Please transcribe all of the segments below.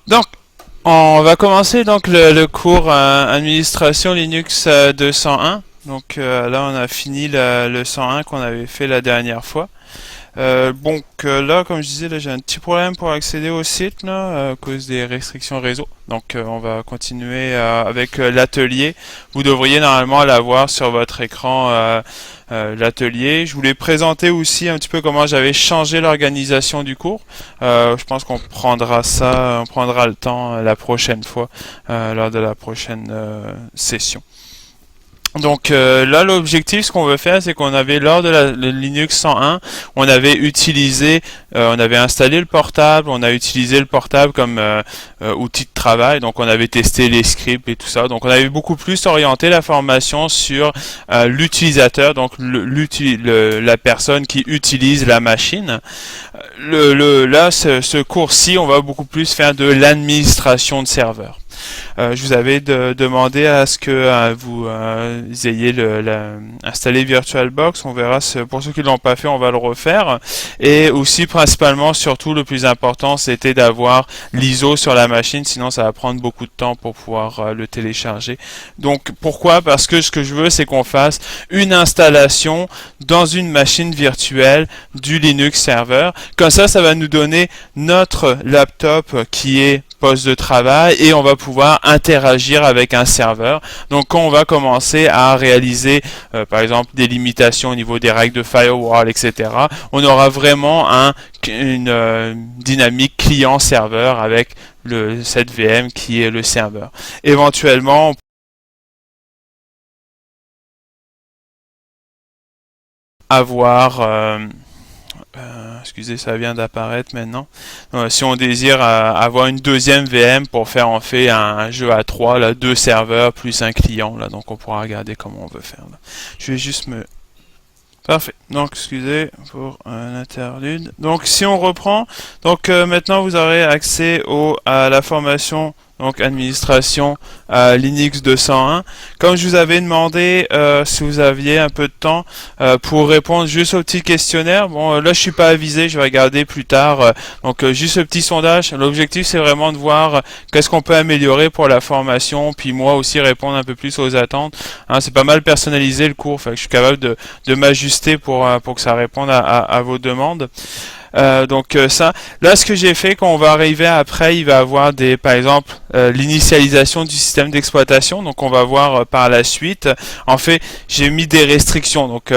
Donc, on va commencer donc le cours administration Linux 201. Donc là, on a fini le 101 qu'on avait fait la dernière fois. Là, comme je disais, là, j'ai un petit problème pour accéder au site là, à cause des restrictions réseau. Donc, on va continuer avec l'atelier. Vous devriez normalement l'avoir sur votre écran, l'atelier. Je voulais présenter aussi un petit peu comment j'avais changé l'organisation du cours. Je pense qu'on prendra ça, on prendra le temps la prochaine fois, lors de la prochaine session. Donc là, l'objectif, ce qu'on veut faire, c'est qu'on avait lors de le Linux 101, on avait utilisé, on avait installé le portable, on a utilisé le portable comme outil de travail. Donc on avait testé les scripts et tout ça. Donc on avait beaucoup plus orienté la formation sur l'utilisateur, donc la personne qui utilise la machine. Là, ce cours-ci, on va beaucoup plus faire de l'administration de serveurs. Je vous avais demandé à ce que vous ayez installé VirtualBox. On verra, pour ceux qui ne l'ont pas fait, on va le refaire. Et aussi, principalement, surtout, le plus important, c'était d'avoir l'ISO sur la machine. Sinon, ça va prendre beaucoup de temps pour pouvoir le télécharger. Donc, pourquoi? Parce que ce que je veux, c'est qu'on fasse une installation dans une machine virtuelle du Linux Server. Comme ça va nous donner notre laptop qui est poste de travail et on va pouvoir interagir avec un serveur. Donc quand on va commencer à réaliser par exemple des limitations au niveau des règles de firewall, etc., on aura vraiment une dynamique client-serveur avec cette VM qui est le serveur. Éventuellement, avoir excusez, ça vient d'apparaître maintenant. Si on désire avoir une deuxième VM pour faire en fait un jeu à 3, là, 2 serveurs plus un client, là, donc on pourra regarder comment on veut faire. Là. Je vais juste me... Parfait. Donc, excusez pour un interlude. Donc, si on reprend, donc maintenant vous aurez accès à la formation donc administration Linux 201. Comme je vous avais demandé, si vous aviez un peu de temps pour répondre juste au petit questionnaire. Bon, là je suis pas avisé, je vais regarder plus tard. Donc juste ce petit sondage. L'objectif c'est vraiment de voir qu'est-ce qu'on peut améliorer pour la formation, puis moi aussi répondre un peu plus aux attentes. Hein, c'est pas mal personnalisé le cours, fait que je suis capable de m'ajuster pour que ça réponde à vos demandes. Ça, là ce que j'ai fait, quand on va arriver après, il va avoir par exemple l'initialisation du système d'exploitation. Donc on va voir par la suite. En fait, j'ai mis des restrictions. Donc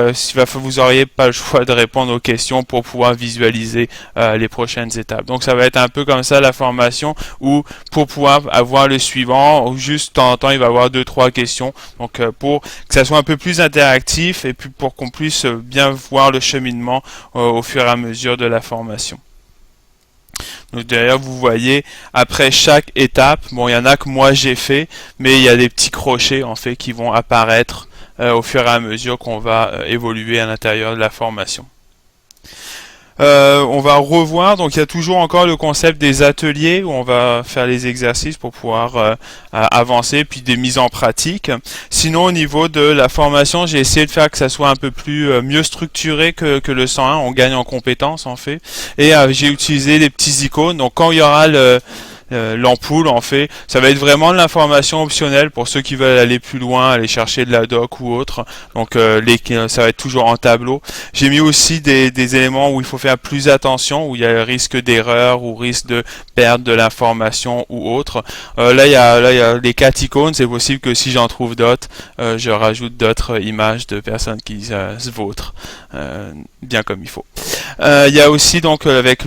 vous auriez pas le choix de répondre aux questions pour pouvoir visualiser les prochaines étapes. Donc ça va être un peu comme ça la formation, où pour pouvoir avoir le suivant, ou juste de temps en temps il va y avoir 2-3 questions. Donc pour que ça soit un peu plus interactif et puis pour qu'on puisse bien voir le cheminement au fur et à mesure de la formation. Donc d'ailleurs vous voyez après chaque étape, bon il y en a que moi j'ai fait, mais il y a des petits crochets en fait qui vont apparaître au fur et à mesure qu'on va évoluer à l'intérieur de la formation. On va revoir, donc il y a toujours encore le concept des ateliers où on va faire les exercices pour pouvoir avancer, puis des mises en pratique. Sinon au niveau de la formation, j'ai essayé de faire que ça soit un peu plus mieux structuré que le 101, on gagne en compétences en fait. Et j'ai utilisé des petits icônes, donc quand il y aura l'ampoule en fait, ça va être vraiment de l'information optionnelle pour ceux qui veulent aller plus loin, aller chercher de la doc ou autre. Donc ça va être toujours en tableau. J'ai mis aussi des éléments où il faut faire plus attention, où il y a le risque d'erreur ou risque de perdre de l'information ou autre. Là il y a les 4 icônes, c'est possible que si j'en trouve d'autres, je rajoute d'autres images de personnes qui se vautrent bien comme il faut. Il y a aussi donc avec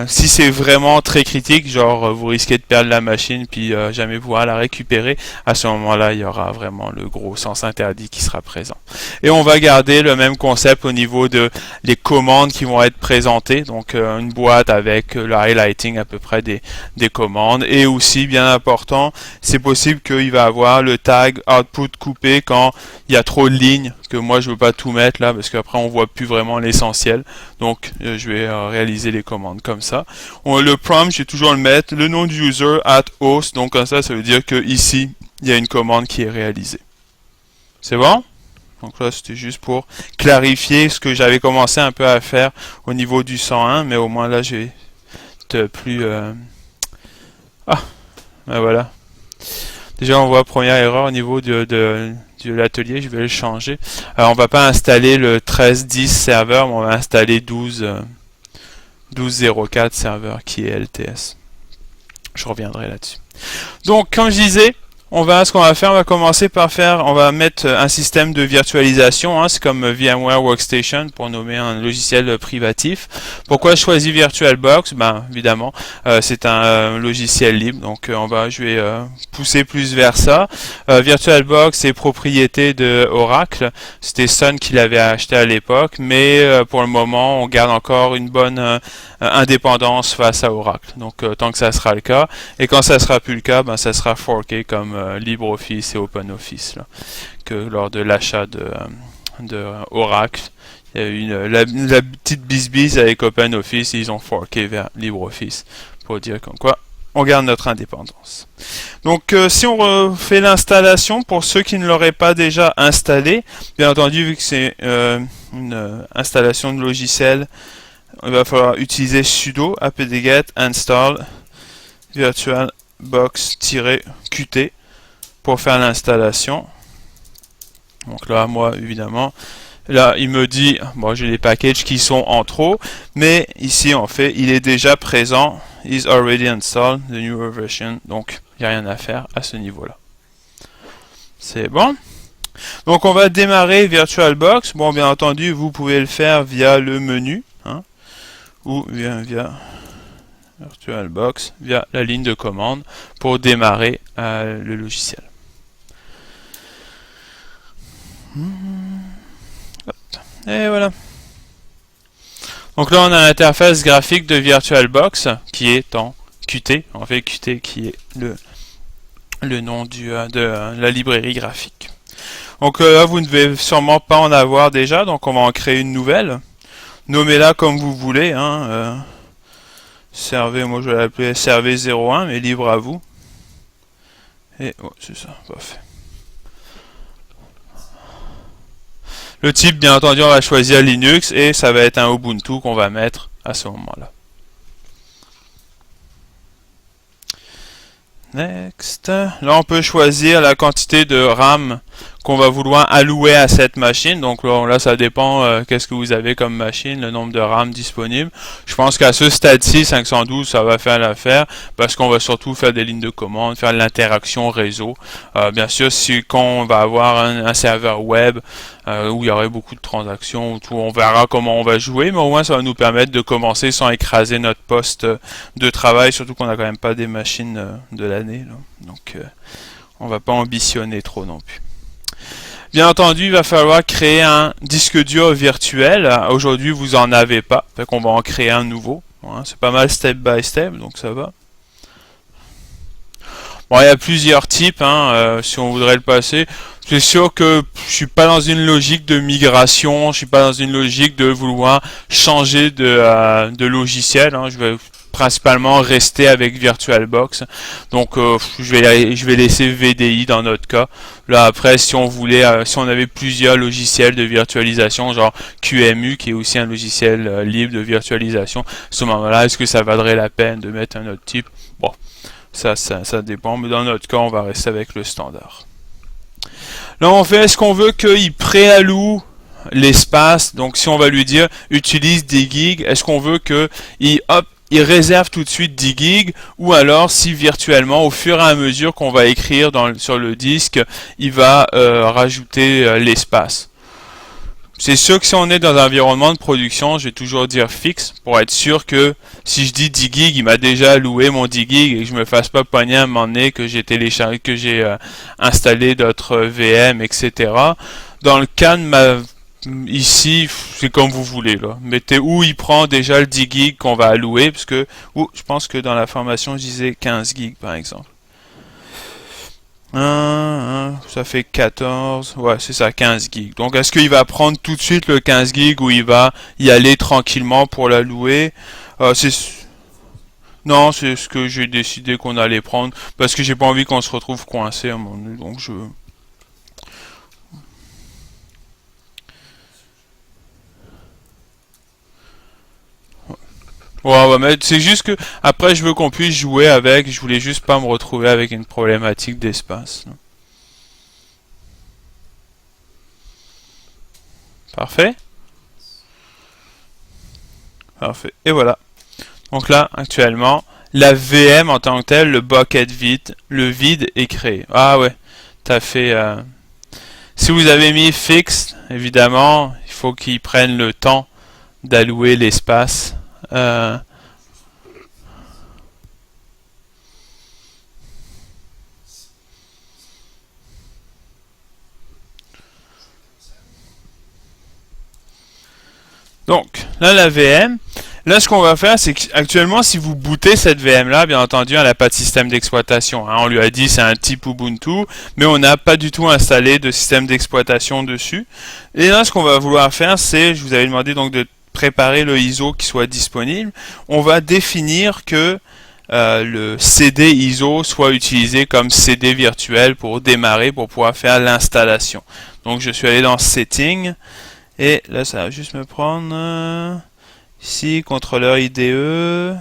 si c'est vraiment très critique, genre vous risquez de perdre la machine puis jamais pouvoir la récupérer, à ce moment-là il y aura vraiment le gros sens interdit qui sera présent. Et on va garder le même concept au niveau de les commandes qui vont être présentées, donc une boîte avec le highlighting à peu près des commandes, et aussi bien important, c'est possible qu'il va avoir le tag output coupé quand il y a trop de lignes, que moi je veux pas tout mettre là parce qu'après on voit plus vraiment l'essentiel. Donc je vais réaliser les commandes comme ça. Le prompt, je vais toujours le mettre, le nom du user @host, donc comme ça veut dire que ici il y a une commande qui est réalisée. C'est bon? Donc là c'était juste pour clarifier ce que j'avais commencé un peu à faire au niveau du 101, mais au moins là j'ai plus Ah, ben voilà. Déjà, on voit première erreur au niveau de l'atelier, je vais le changer. Alors, on va pas installer le 13.10 serveur, mais on va installer 12.04 serveur qui est LTS. Je reviendrai là-dessus. Donc, comme je disais, ce qu'on va faire, on va commencer par on va mettre un système de virtualisation, hein, c'est comme VMware Workstation pour nommer un logiciel privatif. Pourquoi je choisis VirtualBox? Ben, évidemment, c'est un logiciel libre, donc je vais pousser plus vers ça. VirtualBox est propriété de Oracle, c'était Sun qui l'avait acheté à l'époque, mais pour le moment, on garde encore une bonne indépendance face à Oracle. Donc, tant que ça sera le cas, et quand ça sera plus le cas, ben, ça sera forké comme LibreOffice et OpenOffice là, que lors de l'achat de Oracle. Il y a eu la petite bisbise avec OpenOffice et ils ont forké vers LibreOffice pour dire comme quoi on garde notre indépendance. Donc si on refait l'installation, pour ceux qui ne l'auraient pas déjà installé, bien entendu vu que c'est une installation de logiciel, il va falloir utiliser sudo apt-get install virtualbox-qt pour faire l'installation. Donc là, moi, évidemment, là, il me dit, bon, j'ai les packages qui sont en trop, mais ici, en fait, il est déjà présent. Is already installed, the newer version. Donc, il n'y a rien à faire à ce niveau-là. C'est bon. Donc, on va démarrer VirtualBox. Bon, bien entendu, vous pouvez le faire via le menu, hein, ou via VirtualBox, via la ligne de commande pour démarrer le logiciel. Et voilà. Donc là, on a l'interface graphique de VirtualBox qui est en Qt. En fait, Qt qui est le nom de la librairie graphique. Donc là, vous ne devez sûrement pas en avoir déjà, donc on va en créer une nouvelle. Nommez-la comme vous voulez. Hein, Servez, moi je vais l'appeler Servez 01, mais libre à vous. Et oh, c'est ça, parfait. Le type, bien entendu, on va choisir Linux et ça va être un Ubuntu qu'on va mettre à ce moment-là. Next. Là, on peut choisir la quantité de RAM qu'on va vouloir allouer à cette machine. Donc là ça dépend qu'est-ce que vous avez comme machine, le nombre de RAM disponible. Je pense qu'à ce stade-ci, 512, ça va faire l'affaire parce qu'on va surtout faire des lignes de commande, faire de l'interaction réseau. Bien sûr, quand on va avoir un serveur web où il y aurait beaucoup de transactions, on verra comment on va jouer, mais au moins ça va nous permettre de commencer sans écraser notre poste de travail, surtout qu'on n'a quand même pas des machines de l'année. Donc on va pas ambitionner trop non plus. Bien entendu, il va falloir créer un disque dur virtuel. Aujourd'hui, vous en avez pas, fait qu'on va en créer un nouveau. C'est pas mal step by step, donc ça va. Bon, il y a plusieurs types, si on voudrait le passer. C'est sûr que je suis pas dans une logique de migration, je suis pas dans une logique de vouloir changer de logiciel. Je vais principalement rester avec VirtualBox. Donc je vais laisser VDI dans notre cas. Là après, si on voulait, si on avait plusieurs logiciels de virtualisation, genre QEMU qui est aussi un logiciel libre de virtualisation, à ce moment-là, est-ce que ça vaudrait la peine de mettre un autre type? Bon, ça dépend, mais dans notre cas, on va rester avec le standard. Là, on fait, est-ce qu'on veut qu'il préalloue l'espace? Donc, si on va lui dire utilise 10 gigs, est-ce qu'on veut qu'il réserve tout de suite 10 gigs, ou alors si virtuellement, au fur et à mesure qu'on va écrire sur le disque, il va rajouter l'espace. C'est sûr que si on est dans un environnement de production, je vais toujours dire fixe pour être sûr que si je dis 10 gigs, il m'a déjà alloué mon 10 gigs et que je me fasse pas pogner à un moment donné que j'ai téléchargé, que j'ai installé d'autres VM, etc. Dans le cas de ici, c'est comme vous voulez là. Mettez où il prend déjà le 10 gigs qu'on va allouer, parce que je pense que dans la formation je disais 15 gigs par exemple. Ça fait 14, ouais c'est ça, 15 gigs. Donc est-ce qu'il va prendre tout de suite le 15 gigs ou il va y aller tranquillement pour la louer? Non, c'est ce que j'ai décidé qu'on allait prendre parce que j'ai pas envie qu'on se retrouve coincé à mon nez. Donc je... Ouais, ouais, mais c'est juste que après je veux qu'on puisse jouer avec, je voulais juste pas me retrouver avec une problématique d'espace. Parfait? Parfait. Et voilà. Donc là, actuellement, la VM en tant que telle, le bucket vide, le vide est créé. Ah ouais, t'as fait... Si vous avez mis fixe, évidemment, il faut qu'il prenne le temps d'allouer l'espace. Donc, là, la VM, là, ce qu'on va faire, c'est qu'actuellement, si vous bootez cette VM-là, bien entendu, elle n'a pas de système d'exploitation. Hein. On lui a dit c'est un type Ubuntu, mais on n'a pas du tout installé de système d'exploitation dessus. Et là, ce qu'on va vouloir faire, c'est, je vous avais demandé donc de préparer le ISO qui soit disponible. On va définir que le CD ISO soit utilisé comme CD virtuel pour démarrer, pour pouvoir faire l'installation. Donc, je suis allé dans Settings. Et là, ça va juste me prendre ici, contrôleur IDE.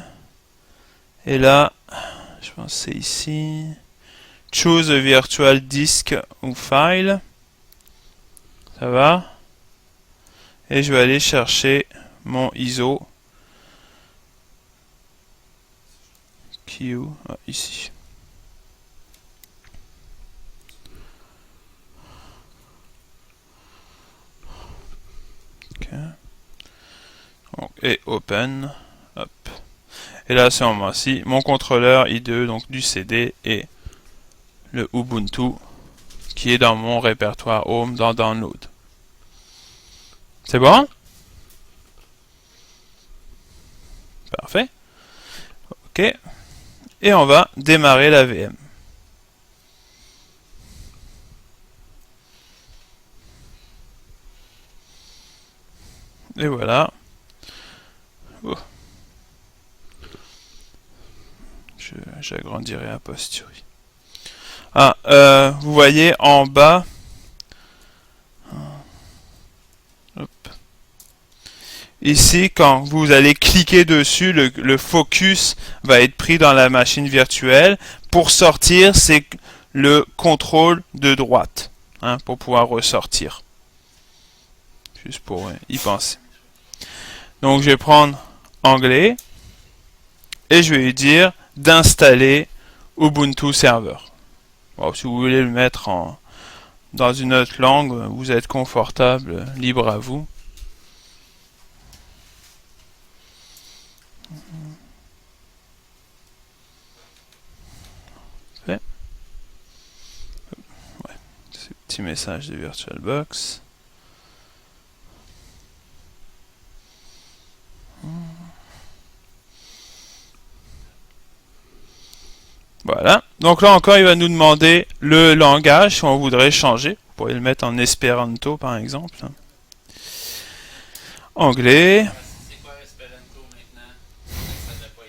Et là, je pense que c'est ici. Choose a virtual disk ou file. Ça va. Et je vais aller chercher mon ISO. Qui est où? Ah, ici. Donc, et open, hop. Et là, c'est en moment-ci, mon contrôleur IDE, donc du CD, et le Ubuntu, qui est dans mon répertoire Home dans Download. C'est bon? Parfait. OK. Et on va démarrer la VM. Et voilà. Oh. J'agrandirai a posteriori. Ah, vous voyez en bas. Hop. Ici, quand vous allez cliquer dessus, le focus va être pris dans la machine virtuelle. Pour sortir, c'est le contrôle de droite, hein, pour pouvoir ressortir. Juste pour y penser. Donc, je vais prendre anglais et je vais lui dire d'installer Ubuntu Server. Bon, si vous voulez le mettre dans une autre langue, vous êtes confortable, libre à vous. Ouais. Ce petit message de VirtualBox. Voilà. Donc là encore, il va nous demander le langage si on voudrait changer. Vous pourriez le mettre en Esperanto par exemple. Anglais. C'est quoi Esperanto maintenant? Ça faisait pas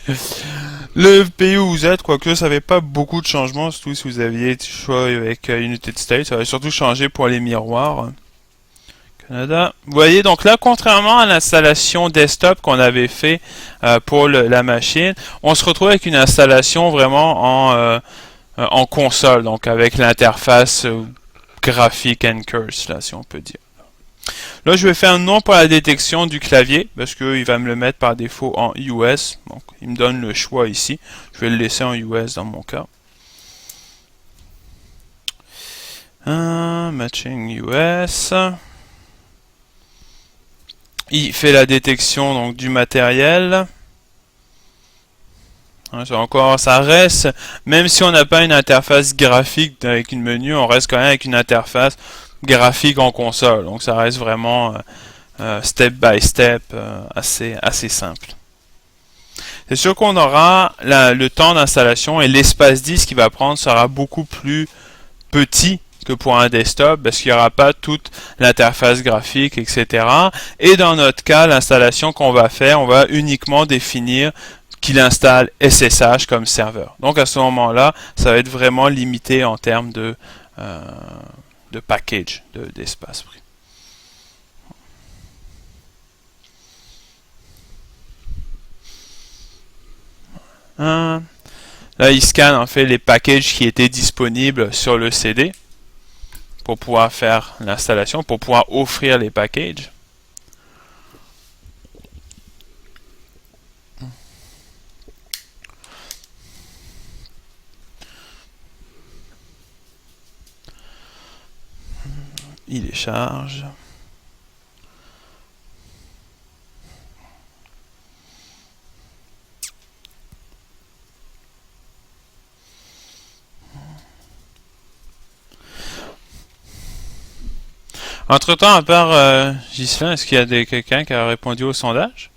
hier. Le pays où vous êtes, quoique ça n'avait pas beaucoup de changements, surtout si vous aviez choix avec United States, ça va surtout changer pour les miroirs. Canada. Vous voyez, donc là, contrairement à l'installation desktop qu'on avait fait pour la machine, on se retrouve avec une installation vraiment en console, donc avec l'interface graphique and curse, là, si on peut dire. Là, je vais faire un nom pour la détection du clavier, parce qu'il va me le mettre par défaut en US. Donc, il me donne le choix ici. Je vais le laisser en US dans mon cas. Matching US. Il fait la détection donc du matériel. Encore, ça reste, même si on n'a pas une interface graphique avec une menu, on reste quand même avec une interface graphique en console. Donc ça reste vraiment step by step, assez simple. C'est sûr qu'on aura le temps d'installation et l'espace disque qu'il va prendre sera beaucoup plus petit que pour un desktop parce qu'il n'y aura pas toute l'interface graphique, etc. Et dans notre cas, l'installation qu'on va faire, on va uniquement définir qu'il installe SSH comme serveur. Donc à ce moment-là, ça va être vraiment limité en termes de package, d'espace pris. Hein. Là, il scanne en fait les packages qui étaient disponibles sur le CD pour pouvoir faire l'installation, pour pouvoir offrir les packages. Il les charge. Entre-temps, à part Ghislain, est-ce qu'il y a quelqu'un qui a répondu au sondage?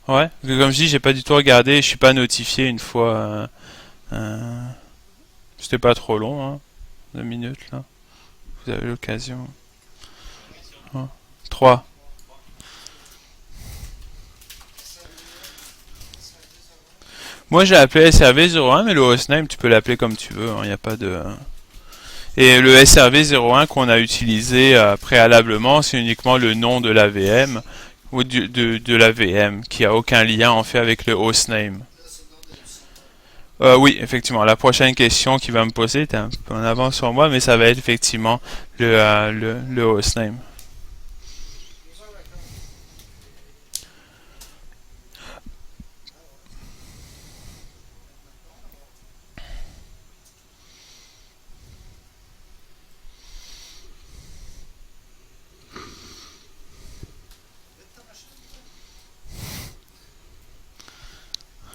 Ouais. Comme je dis, j'ai pas du tout regardé, je suis pas notifié une fois. Euh, C'était pas trop long, hein. 2 minutes là. Vous avez l'occasion. Ouais. 3. Moi j'ai appelé SRV01, mais le hostname tu peux l'appeler comme tu veux, il n'y a pas de. Et le SRV01 qu'on a utilisé préalablement, c'est uniquement le nom de la VM ou de la VM qui a aucun lien en fait avec le hostname. Oui, effectivement. La prochaine question qu'il va me poser, est un peu en avance sur moi, mais ça va être effectivement le hostname.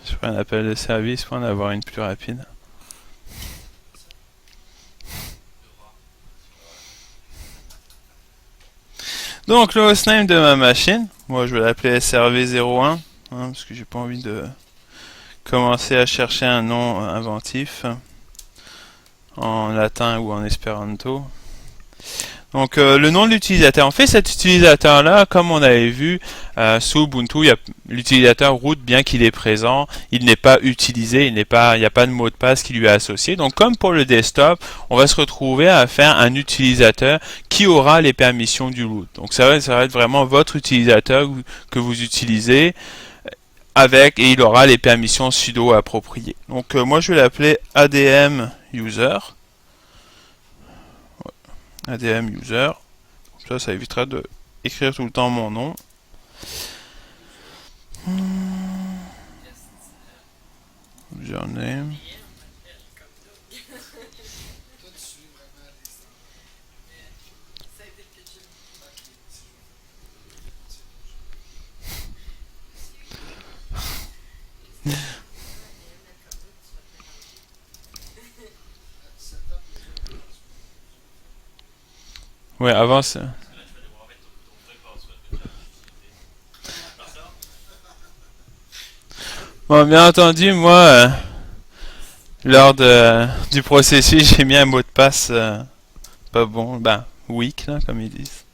Je ferai un appel de service pour en avoir une plus rapide. Donc le hostname de ma machine, moi je vais l'appeler SRV01, parce que j'ai pas envie de commencer à chercher un nom inventif en latin ou en espéranto. Donc le nom de l'utilisateur. En fait, cet utilisateur-là, comme on avait vu sous Ubuntu, l'utilisateur root, bien qu'il est présent, il n'est pas utilisé, il n'y a pas de mot de passe qui lui est associé. Donc comme pour le desktop, on va se retrouver à faire un utilisateur qui aura les permissions du root. Donc ça va être vraiment votre utilisateur que vous utilisez et il aura les permissions sudo appropriées. Donc moi je vais l'appeler ADM user. ADM user. Ça évitera de écrire tout le temps mon nom. Username. Ouais, avant ça. Bon, bien entendu, moi, lors du processus, j'ai mis un mot de passe pas bon, weak, là, comme ils disent.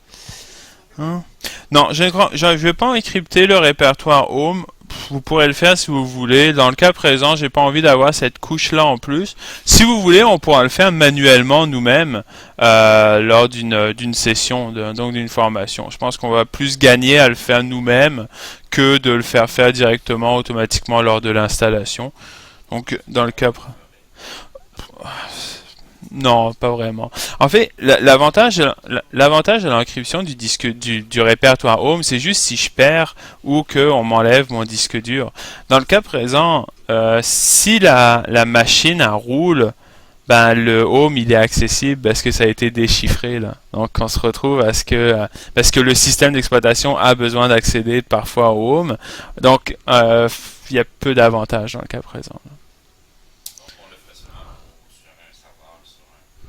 Hein? Non, je ne vais pas encrypter le répertoire Home. Vous pourrez le faire si vous voulez. Dans le cas présent, j'ai pas envie d'avoir cette couche-là en plus. Si vous voulez, on pourra le faire manuellement nous-mêmes lors d'une session, donc d'une formation. Je pense qu'on va plus gagner à le faire nous-mêmes que de le faire directement, automatiquement lors de l'installation. Donc, dans le cas... Non, pas vraiment. En fait, l'avantage de l'encryption du disque du répertoire Home, c'est juste si je perds ou que on m'enlève mon disque dur. Dans le cas présent, si la machine roule, le Home il est accessible parce que ça a été déchiffré là. Donc on se retrouve à ce que parce que le système d'exploitation a besoin d'accéder parfois au Home. Donc il y a peu d'avantages dans le cas présent.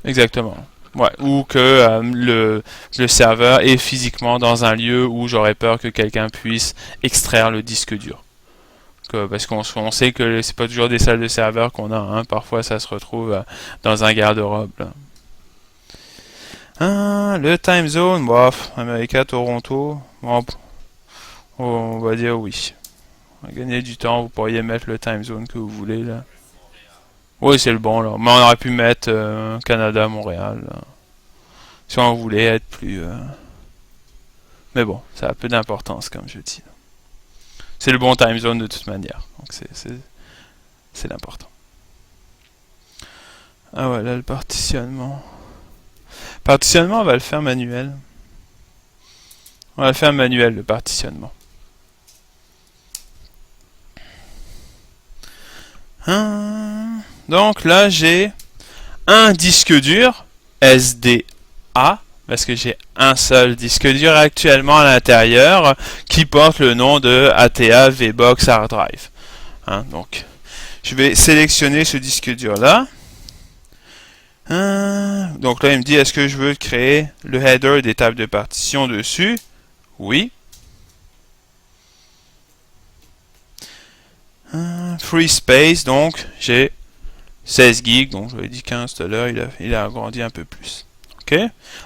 Exactement. Ouais. Ou que le serveur est physiquement dans un lieu où j'aurais peur que quelqu'un puisse extraire le disque dur. Parce qu'on sait que c'est pas toujours des salles de serveur qu'on a, hein. Parfois ça se retrouve dans un garde-robe. Le time zone, bof, America, Toronto, bon, on va dire oui. On va gagner du temps, vous pourriez mettre le time zone que vous voulez là. Oui, c'est le bon là. Mais on aurait pu mettre Canada, Montréal. Là. Si on voulait être plus. Mais bon, ça a peu d'importance comme je dis. C'est le bon time zone de toute manière. Donc c'est l'important. Ah voilà, le partitionnement. Partitionnement, on va le faire manuel. On va le faire manuel, le partitionnement. Donc là, j'ai un disque dur SDA, parce que j'ai un seul disque dur actuellement à l'intérieur qui porte le nom de ATA VBox Hard Drive. Donc, je vais sélectionner ce disque dur là. Donc là, il me dit, est-ce que je veux créer le header des tables de partition dessus? Oui. Free space, donc j'ai 16 gigs, donc j'avais dit 15 tout à l'heure, il a agrandi un peu plus. Ok.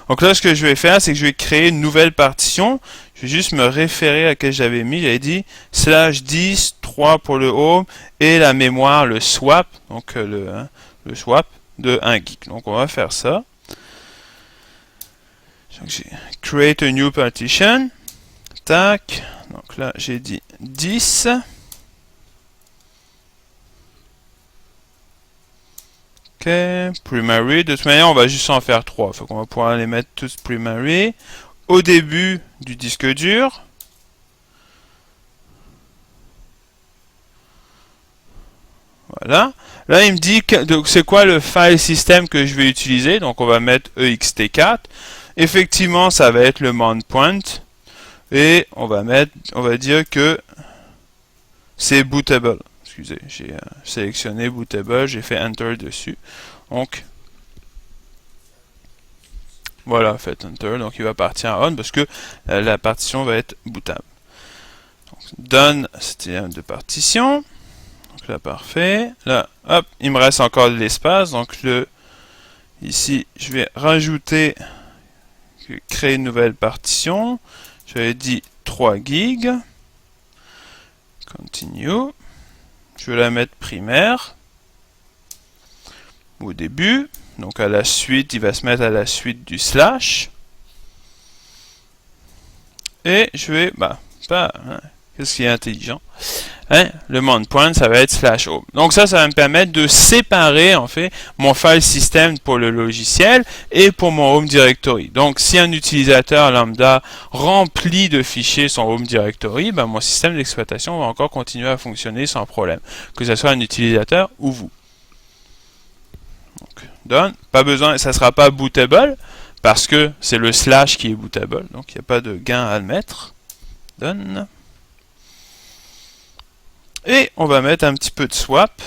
Donc là, ce que je vais faire, c'est que je vais créer une nouvelle partition. Je vais juste me référer à laquelle j'avais mis. J'avais dit /10, 3 pour le home, et la mémoire, le swap, donc le swap de 1 gig. Donc on va faire ça. Donc j'ai create a new partition. Tac. Donc là, j'ai dit 10. Ok, primary, de toute manière on va juste en faire 3, faut qu'on va pouvoir les mettre tous primary au début du disque dur. Voilà, là il me dit que c'est quoi le file system que je vais utiliser, donc on va mettre ext4. Effectivement ça va être le mount point et on va dire que c'est bootable. Excusez, j'ai sélectionné bootable, j'ai fait enter dessus. Donc, voilà, faites enter. Donc, il va partir en on parce que la partition va être bootable. Donc, done, c'était de partition. Donc là, parfait. Là, hop, il me reste encore de l'espace. Donc, ici, je vais rajouter, créer une nouvelle partition. J'avais dit 3 gigs. Continue. Je vais la mettre primaire au début. Donc à la suite, il va se mettre à la suite du slash. Et je vais, qu'est-ce qui est intelligent? Le mount point, ça va être /home. Donc ça va me permettre de séparer en fait mon file system pour le logiciel et pour mon home directory. Donc si un utilisateur lambda remplit de fichiers son home directory, mon système d'exploitation va encore continuer à fonctionner sans problème, que ce soit un utilisateur ou vous. Donc, done. Pas besoin, ça sera pas bootable parce que c'est le slash qui est bootable, donc il n'y a pas de gain à le mettre. Done. Et on va mettre un petit peu de swap.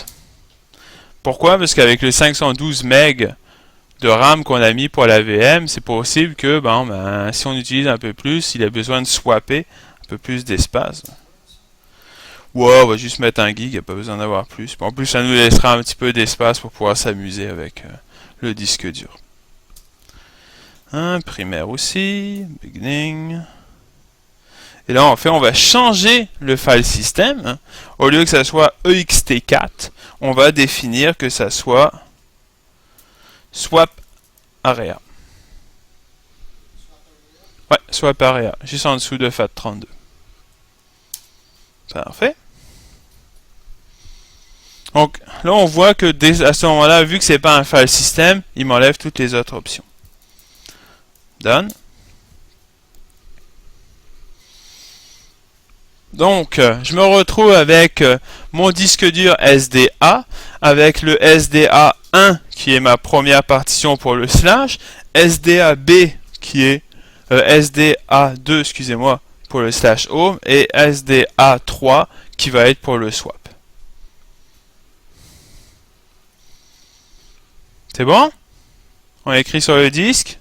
Pourquoi? Parce qu'avec les 512 MB de RAM qu'on a mis pour la VM, c'est possible que si on utilise un peu plus, il a besoin de swapper un peu plus d'espace. Ouais, on va juste mettre 1 gig, il n'y a pas besoin d'avoir plus. En plus, ça nous laissera un petit peu d'espace pour pouvoir s'amuser avec le disque dur. Primaire aussi, beginning. Et là, en fait, on va changer le file system. Au lieu que ça soit ext4, on va définir que ça soit swap area. Ouais, swap area, juste en dessous de FAT32. Parfait. Donc là, on voit que à ce moment-là, vu que c'est pas un file system, il m'enlève toutes les autres options. Done. Donc, je me retrouve avec mon disque dur SDA, avec le SDA1 qui est ma première partition pour le slash, SDAB qui est SDA2, excusez-moi, pour le slash home, et SDA3 qui va être pour le swap. C'est bon? On écrit sur le disque.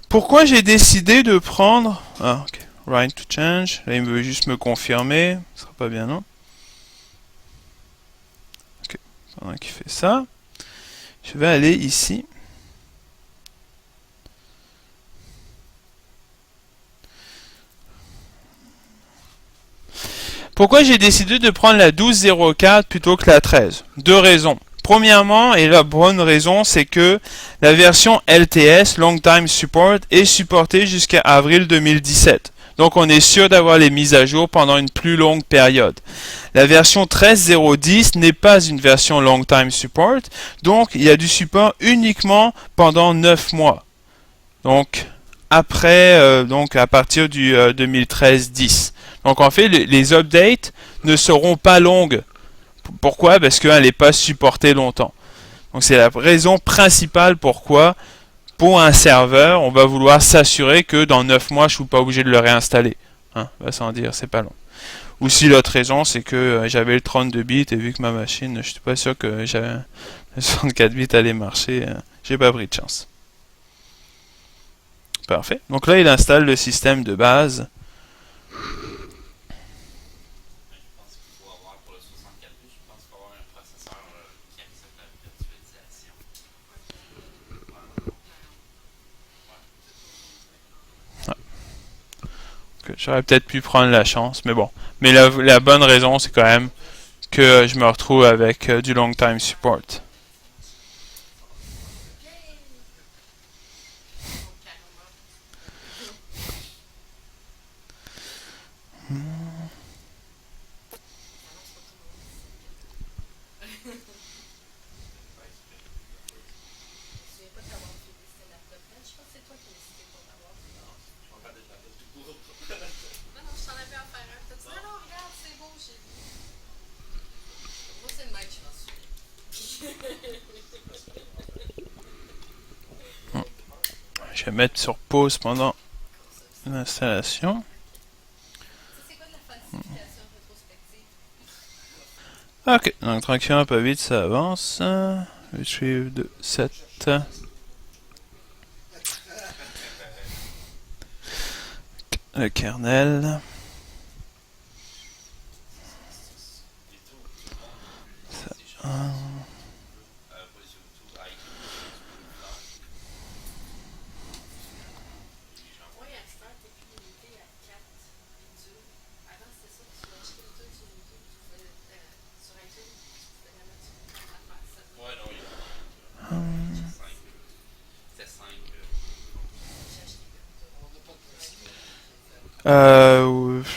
Pourquoi j'ai décidé de prendre... Ah, ok. Write to change. Là, il veut juste me confirmer. Ce sera pas bien, non? Ok. Pendant qu'il fait ça, je vais aller ici. Pourquoi j'ai décidé de prendre la 12.04 plutôt que la 13? Deux raisons. Premièrement, et la bonne raison, c'est que la version LTS, Long Time Support, est supportée jusqu'à avril 2017. Donc on est sûr d'avoir les mises à jour pendant une plus longue période. La version 13.0.10 n'est pas une version long time support, donc il y a du support uniquement pendant 9 mois. Donc après, donc à partir du 2013-10. Donc en fait, les updates ne seront pas longues. Pourquoi? Parce qu'elle n'est pas supportée longtemps. Donc c'est la raison principale pourquoi, pour un serveur, on va vouloir s'assurer que dans 9 mois, je ne suis pas obligé de le réinstaller. Hein, va sans dire, c'est pas long. Ou si l'autre raison, c'est que j'avais le 32 bits et vu que ma machine, je suis pas sûr que le 64 bits allait marcher, j'ai pas pris de chance. Parfait. Donc là, il installe le système de base. Je pense qu'il faut avoir pour le 64 bits, je pense qu'il faut avoir un processeur qui accepte la virtualisation. J'aurais peut-être pu prendre la chance, mais bon. Mais la bonne raison, c'est quand même que je me retrouve avec du long time support. Je vais mettre sur pause pendant l'installation. Ok, donc tranquillement, pas vite, ça avance. Retrieve de 7. Le kernel.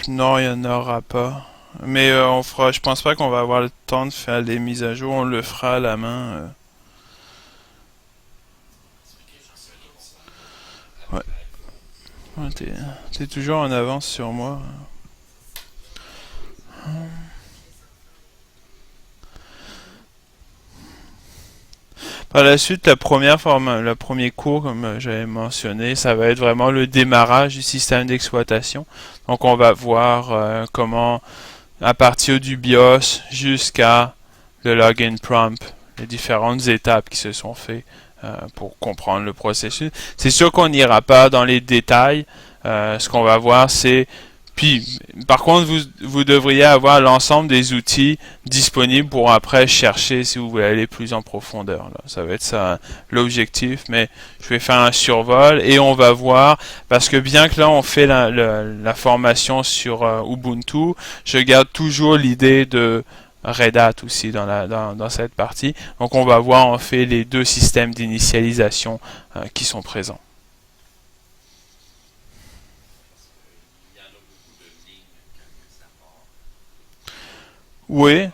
Non, il n'y en aura pas. Mais on fera. Je pense pas qu'on va avoir le temps de faire les mises à jour. On le fera à la main. Ouais. Ouais, t'es toujours en avance sur moi. Par la suite, le premier cours, comme j'avais mentionné, ça va être vraiment le démarrage du système d'exploitation. Donc, on va voir comment, à partir du BIOS jusqu'à le login prompt, les différentes étapes qui se sont faites pour comprendre le processus. C'est sûr qu'on n'ira pas dans les détails. Ce qu'on va voir, c'est... Puis, par contre, vous devriez avoir l'ensemble des outils disponibles pour après chercher si vous voulez aller plus en profondeur. Là. Ça va être ça l'objectif, mais je vais faire un survol et on va voir, parce que bien que là on fait la formation sur Ubuntu, je garde toujours l'idée de Red Hat aussi dans cette partie. Donc on va voir en fait les deux systèmes d'initialisation qui sont présents. Oui,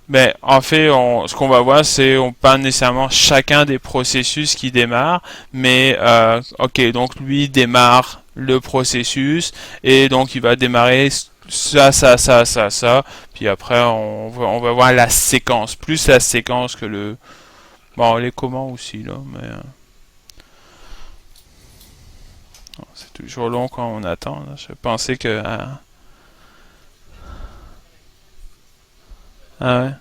mais en fait, ce qu'on va voir, c'est on pas nécessairement chacun des processus qui démarre, mais ok, donc lui démarre le processus et donc il va démarrer ça, puis après on va voir la séquence, plus la séquence que le bon les commandes aussi là, mais c'est toujours long quand on attend. Là. Je pensais que ah ouais.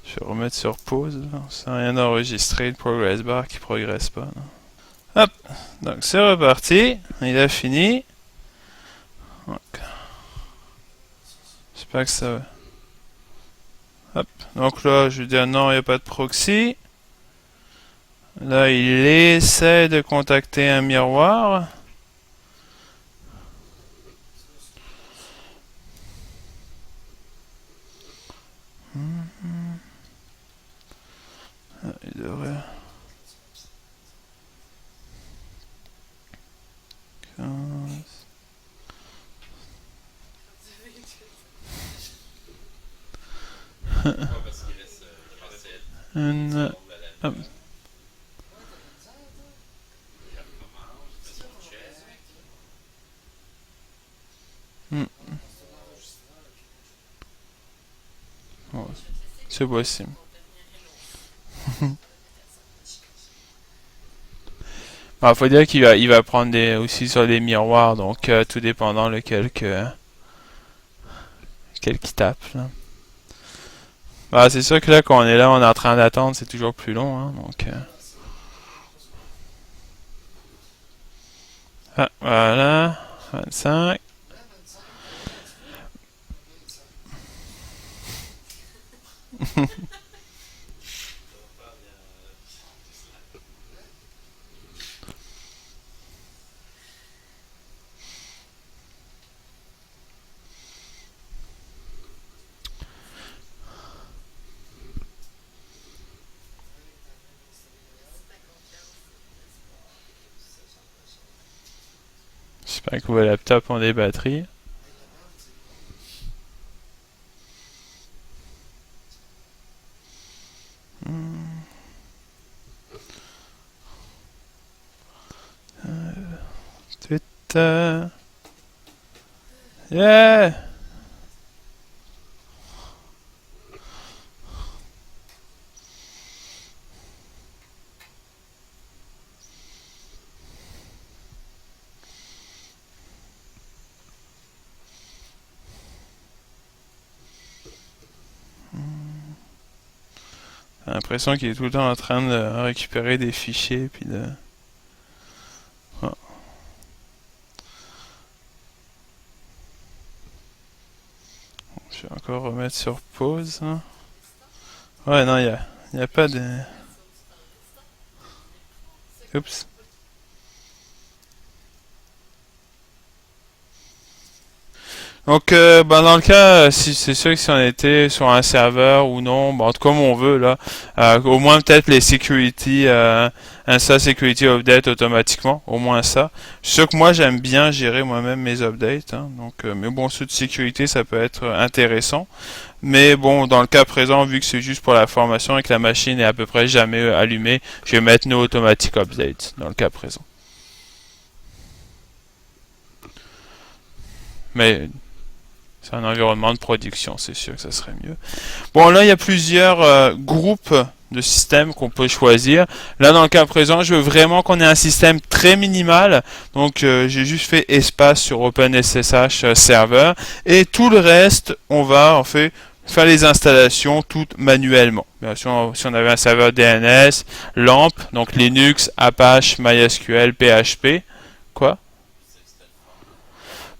Je vais remettre sur pause, là. Sans rien enregistrer, le progress bar qui progresse pas. Là. Hop, donc c'est reparti, il a fini. Donc, j'espère que ça va. Hop, donc là je vais dire non, il n'y a pas de proxy. Là il essaie de contacter un miroir. Ouais, parce il reste Une- secondes à hop. l'annuaire. Il recommence, il fait son check. Hmm. Ouais, c'est possible. Bah, faut dire il va prendre aussi sur des miroirs, donc tout dépendant lequel quel qui tape. Là. Bah, c'est sûr que là, quand on est là, on est en train d'attendre, c'est toujours plus long. Hein, donc, ah, voilà, 25. Ça va faire bien. J'espère que vos laptops ont des batteries. Hmm. Twitter. Yeah! J'ai l'impression qu'il est tout le temps en train de récupérer des fichiers puis de. Ah. Je vais encore remettre sur pause. Hein. Ouais, non, y a pas de. Oups. Donc, bah, dans le cas, si c'est sûr que si on était sur un serveur ou non, bon, comme on veut là, au moins peut-être les security, install security update automatiquement, au moins ça. Je suis sûr que moi j'aime bien gérer moi-même mes updates, hein, donc, mais bon, ceux de sécurité ça peut être intéressant. Mais bon, dans le cas présent, vu que c'est juste pour la formation et que la machine est à peu près jamais allumée, je vais mettre no automatic update dans le cas présent. Mais c'est un environnement de production, c'est sûr que ça serait mieux. Bon, là, il y a plusieurs groupes de systèmes qu'on peut choisir. Là, dans le cas présent, je veux vraiment qu'on ait un système très minimal. Donc, j'ai juste fait espace sur OpenSSH Server. Et tout le reste, on va en fait faire les installations toutes manuellement. Bien sûr, si on avait un serveur DNS, LAMP, donc Linux, Apache, MySQL, PHP. Quoi? C'est que c'était le fun.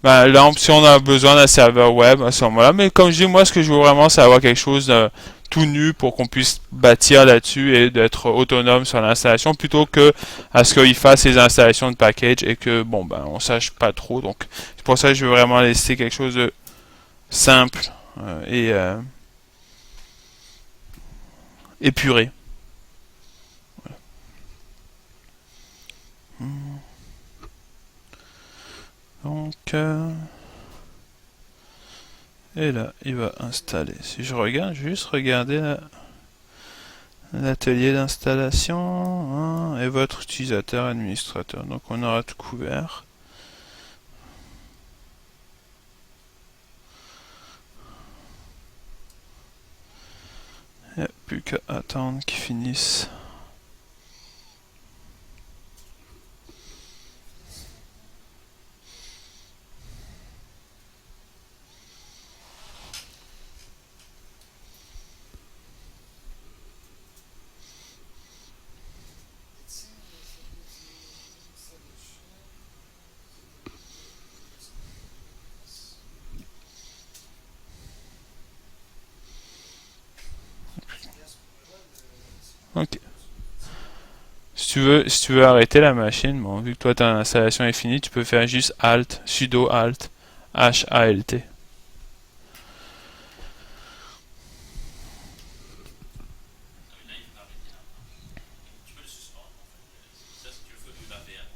Ben, là, si on a besoin d'un serveur web à ce moment-là, mais comme je dis, moi, ce que je veux vraiment, c'est avoir quelque chose de tout nu pour qu'on puisse bâtir là-dessus et d'être autonome sur l'installation plutôt que à ce qu'il fasse les installations de package et que, bon, ben, on sache pas trop. Donc, c'est pour ça que je veux vraiment laisser quelque chose de simple et épuré. Donc, et là, il va installer. Si je regarde, juste regarder l'atelier d'installation hein, et votre utilisateur administrateur. Donc on aura tout couvert. Il n'y a plus qu'à attendre qu'ils finissent. Ok. Si tu veux arrêter la machine, bon, vu que toi ta installation est finie, tu peux faire juste Alt, sudo Alt, HALT. Ah oui, là, il faut arrêter là. Tu peux le suspendre, en fait. C'est ça, si tu le fais du VPN.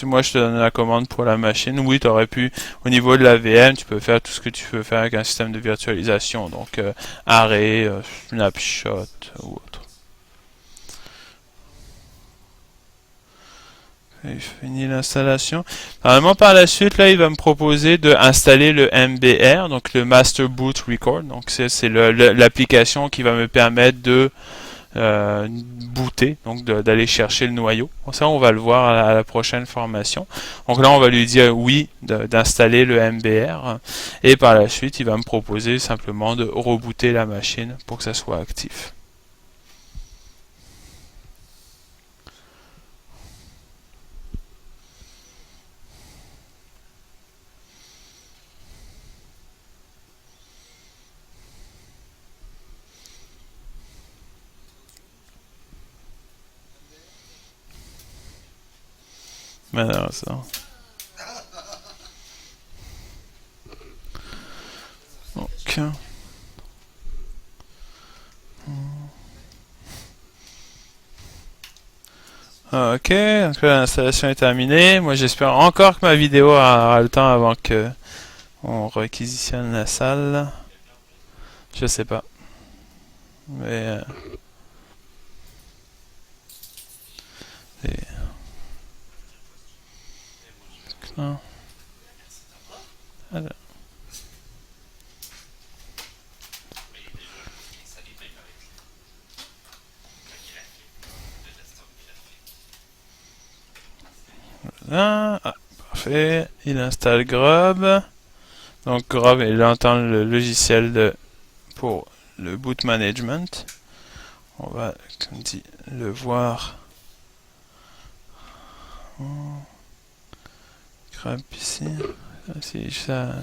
moi je te donne la commande pour la machine. Oui, tu aurais pu, au niveau de la VM, tu peux faire tout ce que tu veux faire avec un système de virtualisation. Donc, array, snapshot ou autre. Il finit l'installation. Normalement, par la suite, là, il va me proposer d'installer le MBR, donc le Master Boot Record. Donc, c'est l'application qui va me permettre de booter, donc d'aller chercher le noyau. Bon, ça, on va le voir à la prochaine formation. Donc là, on va lui dire oui d'installer le MBR. Et par la suite, il va me proposer simplement de rebooter la machine pour que ça soit actif. Maintenant, ça. Donc. Ok, donc là, l'installation est terminée. Moi, j'espère encore que ma vidéo aura le temps avant que on réquisitionne la salle. Je sais pas. Mais. Non. Alors. Mais il est déjà installé même avec le desktop graphique. Ah, parfait. Il installe Grub. Donc Grub, il entend le logiciel pour le boot management. On va, comme dit, le voir. Grub ici. Si ça.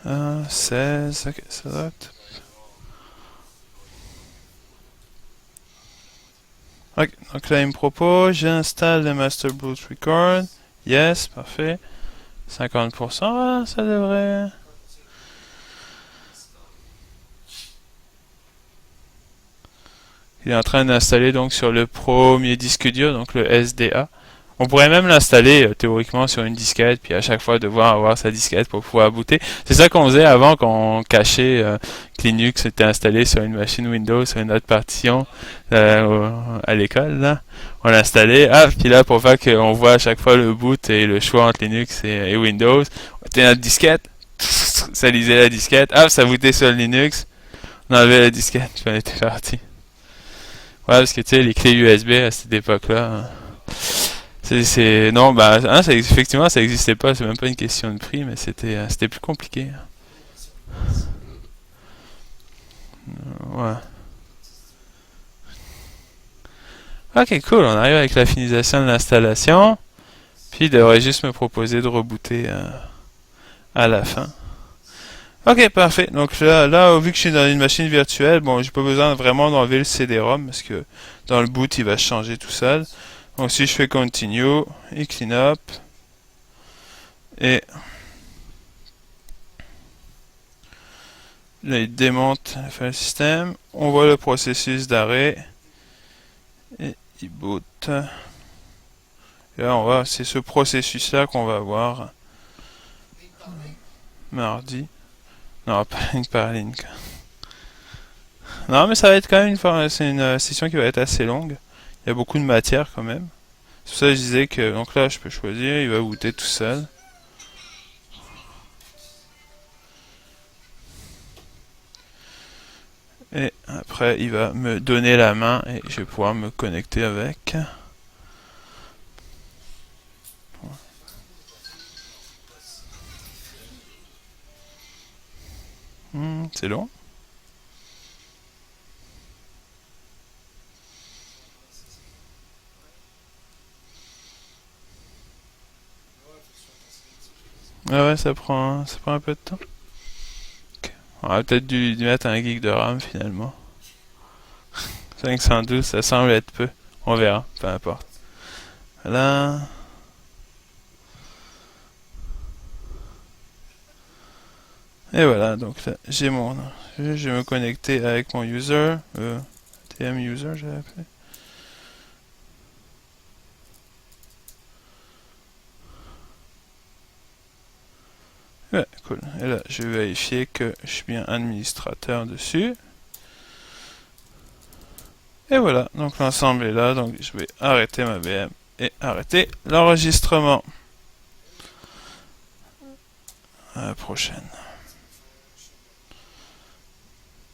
Ah, 16, ok, ça doit être. Ok, donc là il me propose, j'installe le Master Boot Record. Yes, parfait. 50%, ça devrait. Il est en train d'installer donc sur le premier disque dur, donc le SDA. On pourrait même l'installer théoriquement sur une disquette, puis à chaque fois devoir avoir sa disquette pour pouvoir booter. C'est ça qu'on faisait avant quand on cachait que Linux était installé sur une machine Windows, sur une autre partition à l'école. Là, on l'installait. Ah, puis là pour faire qu'on voit à chaque fois le boot et le choix entre Linux et Windows, on était notre disquette, ça lisait la disquette. Ah, ça bootait sur le Linux, on enlevait la disquette, puis on était parti. Ouais, parce que tu sais, les clés USB à cette époque-là. Non, bah, hein, effectivement, ça existait pas, c'est même pas une question de prix, mais c'était plus compliqué. Ouais. Ok, cool, on arrive avec la finalisation de l'installation. Puis il devrait juste me proposer de rebooter à la fin. Ok, parfait. Donc là, vu que je suis dans une machine virtuelle, bon, j'ai pas besoin vraiment d'enlever le CD-ROM parce que dans le boot, il va changer tout seul. Donc si je fais continue et clean up et là il démonte le file system, on voit le processus d'arrêt et il boot. Et là on va, c'est ce processus là qu'on va voir mardi. Non, pas ligne par ligne. Non mais ça va être quand même c'est une session qui va être assez longue. Il y a beaucoup de matière quand même. C'est pour ça que je disais que donc là je peux choisir, il va booter tout seul. Et après il va me donner la main et je vais pouvoir me connecter avec. C'est long. Ah ouais, ça prend un peu de temps. Okay. On aurait peut-être dû mettre un gig de RAM finalement. 512, ça semble être peu. On verra, peu importe. Là. Et voilà, donc là, j'ai mon... Je vais me connecter avec mon user, TM user, j'ai appelé. Ouais, cool. Et là, je vais vérifier que je suis bien administrateur dessus. Et voilà, donc l'ensemble est là, donc je vais arrêter ma VM et arrêter l'enregistrement. À la prochaine.